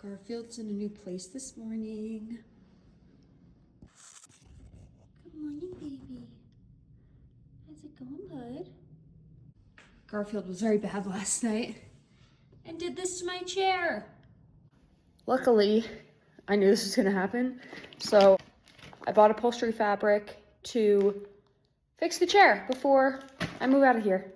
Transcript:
Garfield's in a new place this morning. Good morning, baby. How's it going, bud? Garfield was very bad last night and did this to my chair. Luckily, I knew this was gonna happen, so I bought upholstery fabric to fix the chair before I move out of here.